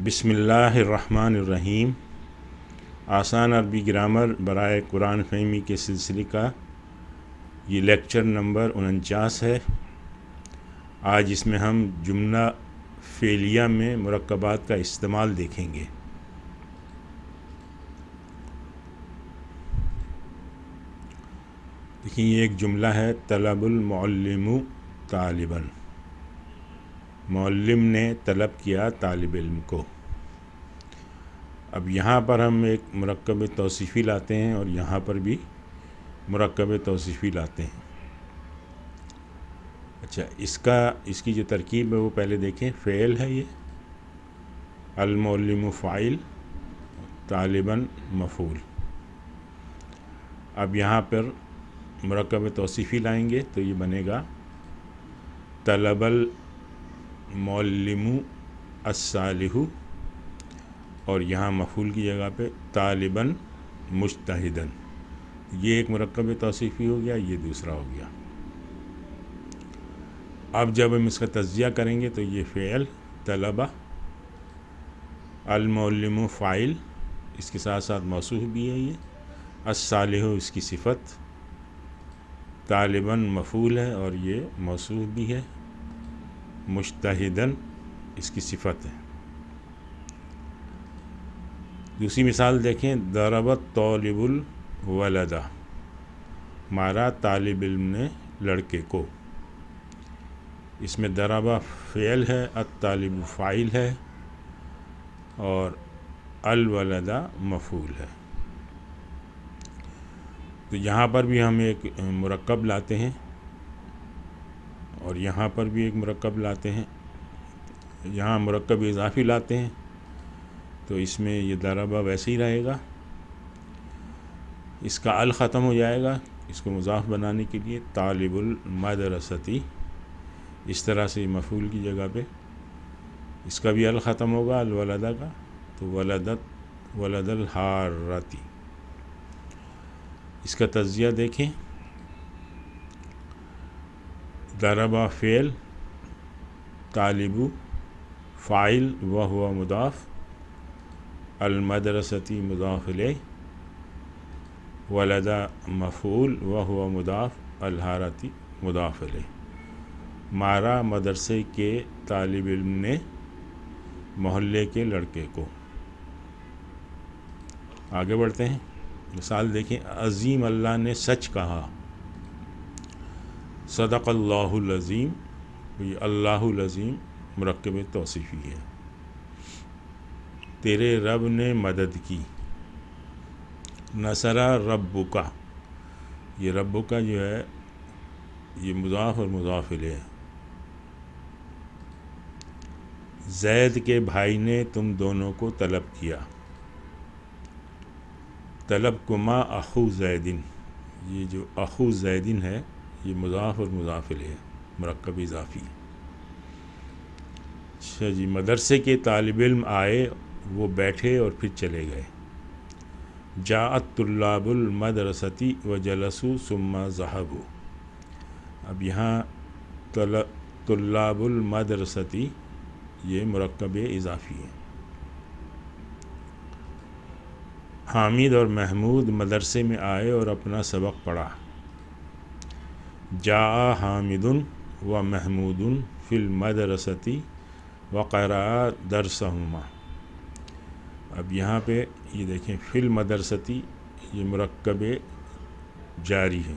بسم اللہ الرحمن الرحیم۔ آسان عربی گرامر برائے قرآن فہمی کے سلسلے کا یہ لیکچر نمبر 49 ہے۔ آج اس میں ہم جملہ فعلیہ میں مرکبات کا استعمال دیکھیں گے۔ دیکھیں، یہ ایک جملہ ہے، طلب المعلم طالباً۔ معلم نے طلب کیا طالب علم کو۔ اب یہاں پر ہم ایک مرکب توصیفی لاتے ہیں اور یہاں پر بھی مرکب توصیفی لاتے ہیں۔ اچھا، اس کی جو ترکیب ہے وہ پہلے دیکھیں۔ فعل ہے یہ، المعلم فاعل، طالباً مفعول۔ اب یہاں پر مرکب توصیفی لائیں گے تو یہ بنے گا طلب المعلم الصالح، اور یہاں مفعول کی جگہ پہ طالباً مجتہداً۔ یہ ایک مرکب توصیفی ہو گیا، یہ دوسرا ہو گیا۔ اب جب ہم اس کا تجزیہ کریں گے تو یہ فعل طلبہ، المعلم فاعل، اس کے ساتھ ساتھ موصوف بھی ہے، یہ الصالح اس کی صفت، طالباً مفعول ہے اور یہ موصوف بھی ہے، مجتہداً اس کی صفت ہے۔ دوسری مثال دیکھیں، ضرب الطالب الولد، مارا طالب علم نے لڑکے کو۔ اس میں ضرب فعل ہے، الطالب فاعل ہے اور الولد مفعول ہے۔ تو یہاں پر بھی ہم ایک مرکب لاتے ہیں اور یہاں پر بھی ایک مرکب لاتے ہیں۔ یہاں مرکب اضافی لاتے ہیں تو اس میں یہ ضربہ ویسے ہی رہے گا، اس کا ال ختم ہو جائے گا۔ اس کو مضاف بنانے کے لیے طالب المدرستی، اس طرح سے مفعول کی جگہ پہ اس کا بھی ال ختم ہوگا، الولدہ کا، تو ولد الحارتی۔ اس کا تجزیہ دیکھیں، ضربہ فعل، طالب فاعل وہو مضاف، المدرستی مضاف الیہ، ولد مفعول وہو مضاف، الحارتی مضاف الیہ۔ مارا مدرسے کے طالب علم نے محلے کے لڑکے کو۔ آگے بڑھتے ہیں، مثال دیکھیں، عظیم اللہ نے سچ کہا، صدق اللہ العظیم، یہ اللہ العظیم مرکب توصیفی ہے۔ تیرے رب نے مدد کی، نصر ربک، یہ ربک جو ہے یہ مضاف اور مضاف الیہ ہے۔ زید کے بھائی نے تم دونوں کو طلب کیا، طلب کما اخو زیدن، یہ جو اخو زیدن ہے یہ مضاف اور مضاف الیہ ہے، مرکب اضافی۔ اچھا جی، مدرسے کے طالب علم آئے، وہ بیٹھے اور پھر چلے گئے۔ جاءت طلاب المدرستی وجلسوا ثم ذهبوا۔ اب یہاں طلاب المدرستی یہ مرکب اضافی ہے۔ حامد اور محمود مدرسے میں آئے اور اپنا سبق پڑھا۔ جاء حامد و محمود فی المدرستی وقرأ درسہما۔ اب یہاں پہ یہ دیکھیں، فی المدرستی یہ مرکب جاری ہے،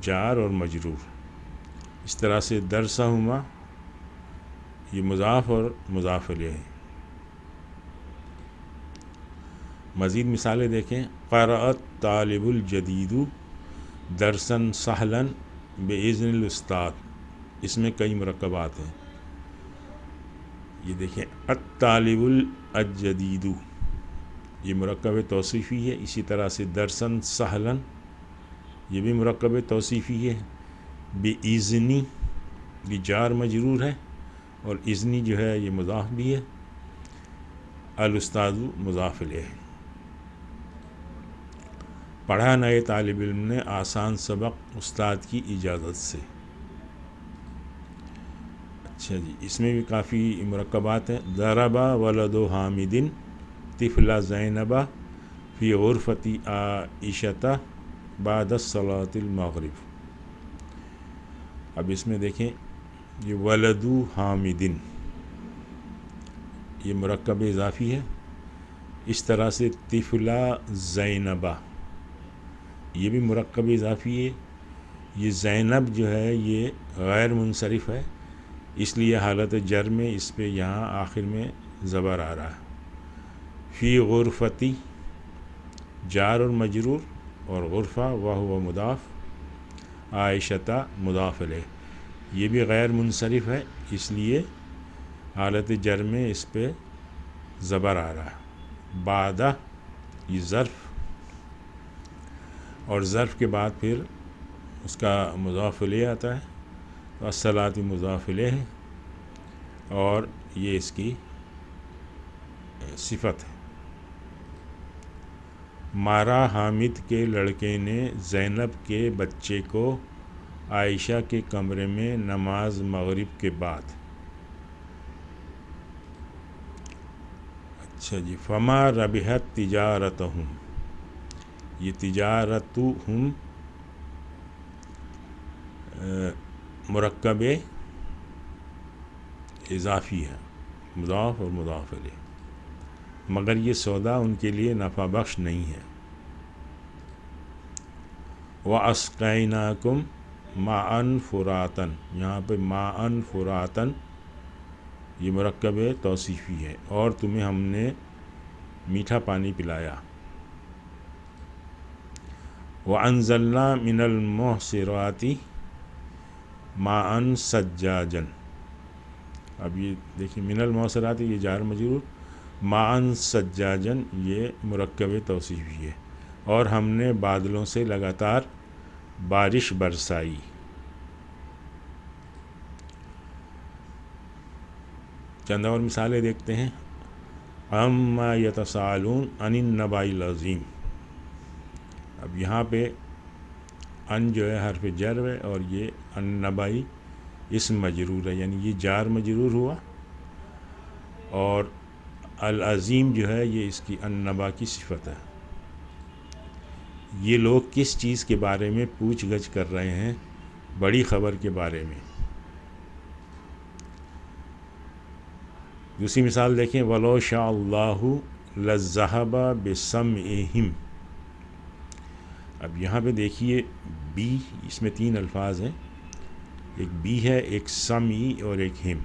جار اور مجرور۔ اس طرح سے درسہما یہ مضاف اور مضاف الیہ ہے۔ مزید مثالیں دیکھیں، قرأ الطالب الجدید درسا سہلا بإذن الاستاذ، اس میں کئی مرکبات ہیں۔ یہ دیکھیں، الطالب الجدید یہ مرکب توصیفی ہے، اسی طرح سے درسا سہلا یہ بھی مرکب توصیفی ہے۔ بإذن یہ جار مجرور ہے اور اذنی جو ہے یہ مضاف بھی ہے، الاستاذ مضاف الیہ ہے۔ پڑھا نئے طالب علم نے آسان سبق استاد کی اجازت سے۔ اچھا جی، اس میں بھی کافی مرکبات ہیں. ضربا ولد حامد طفل زینب فی غرفت عائشۃ بعد صلاۃ المغرب. اب اس میں دیکھیں یہ ولد حامدن یہ مرکب اضافی ہے. اس طرح سے طفلہ زینبہ یہ بھی مرکب اضافی ہے. یہ زینب جو ہے یہ غیر منصرف ہے، اس لیے حالت جر میں اس پہ یہاں آخر میں زبر آ رہا ہے. فی غرفتی جار اور مجرور، اور غرفہ وہو مضاف، عائشہ مضاف الیہ یہ بھی غیر منصرف ہے، اس لیے حالت جر میں اس پہ زبر آ رہا ہے. بعدہ یہ ظرف، اور ظرف کے بعد پھر اس کا مضاف الیہ آتا ہے. تو الصلاۃ مضاف الیہ ہے اور یہ اس کی صفت ہے. مارا حامد کے لڑکے نے زینب کے بچے کو عائشہ کے کمرے میں نماز مغرب کے بعد. اچھا جی، فما ربحت تجارتہم یہ تجارتہم مرکب اضافی ہے، مضاف اور مضاف الیہ، مگر یہ سودا ان کے لیے نفع بخش نہیں ہے. وَأَسْقَيْنَاكُمْ مَاءً فُرَاتًا یہاں پہ ماءً فُرَاتًا یہ مرکب توصیفی ہے، اور تمہیں ہم نے میٹھا پانی پلایا. وَأَنزَلْنَا مِنَ الْمُعْصِرَاتِ مَاءً سَجَّاجًا. اب یہ دیکھیں من المعصرات یہ جار مجرور، ماءً سجاجًا یہ مرکب توصیفی ہے، اور ہم نے بادلوں سے لگاتار بارش برسائی. چند اور مثالیں دیکھتے ہیں. عَمَّا يَتَسَاءَلُونَ عَنِ النَّبَإِ الْعَظِيمِ. اب یہاں پہ ان جو ہے حرف جر ہے، اور یہ النبائی اسم مجرور ہے، یعنی یہ جار مجرور ہوا، اور العظیم جو ہے یہ اس کی النبا کی صفت ہے. یہ لوگ کس چیز کے بارے میں پوچھ گچھ کر رہے ہیں؟ بڑی خبر کے بارے میں. دوسری مثال دیکھیں. وَلَوْ شَاءَ اللَّهُ لَذَّهَبَ بِسَمْعِهِمْ. اب یہاں پہ دیکھیے بی، اس میں تین الفاظ ہیں، ایک بی ہے، ایک سمعی اور ایک ہم.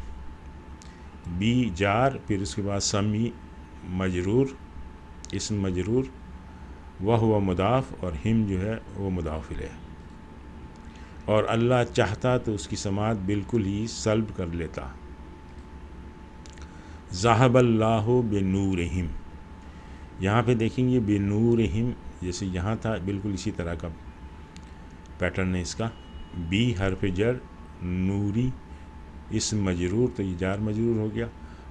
بی جار، پھر اس کے بعد سمعی مجرور، اسم مجرور، وہ مضاف، اور ہم جو ہے وہ مضاف الیہ. اور اللہ چاہتا تو اس کی سماعت بالکل ہی سلب کر لیتا. ذَهَبَ اللَّهُ بِنُورِهِمْ یہاں پہ دیکھیں گے بِنُورِهِمْ جیسے یہاں تھا، بالکل اسی طرح کا پیٹرن ہے اس کا. بی حرف جر، نوری اسم مجرور، تو یہ جار مجرور ہو گیا،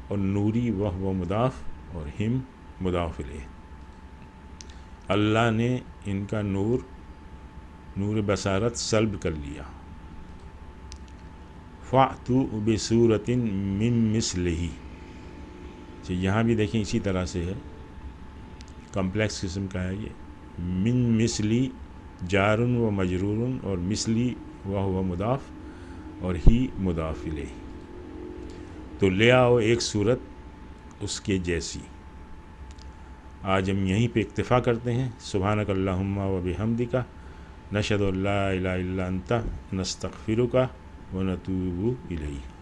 اور نوری وہ مضاف، اور ہم مضاف الیہ. اللہ نے ان کا نور بصارت سلب کر لیا. فَأْتُوا بِسُورَةٍ مِّن مِّثْلِهِ یہاں بھی دیکھیں اسی طرح سے ہے، کمپلیکس قسم کا ہے یہ. من مثلی جار و مجرور، اور مثلی وہ مضاف، اور ہی مضاف الیہ. تو لے آؤ ایک صورت اس کے جیسی. آج ہم یہیں پہ اکتفا کرتے ہیں. سبحانک اللہم و بحمدک نشہد ان لا الہ الا انت نستغفرک و نتوب الیک.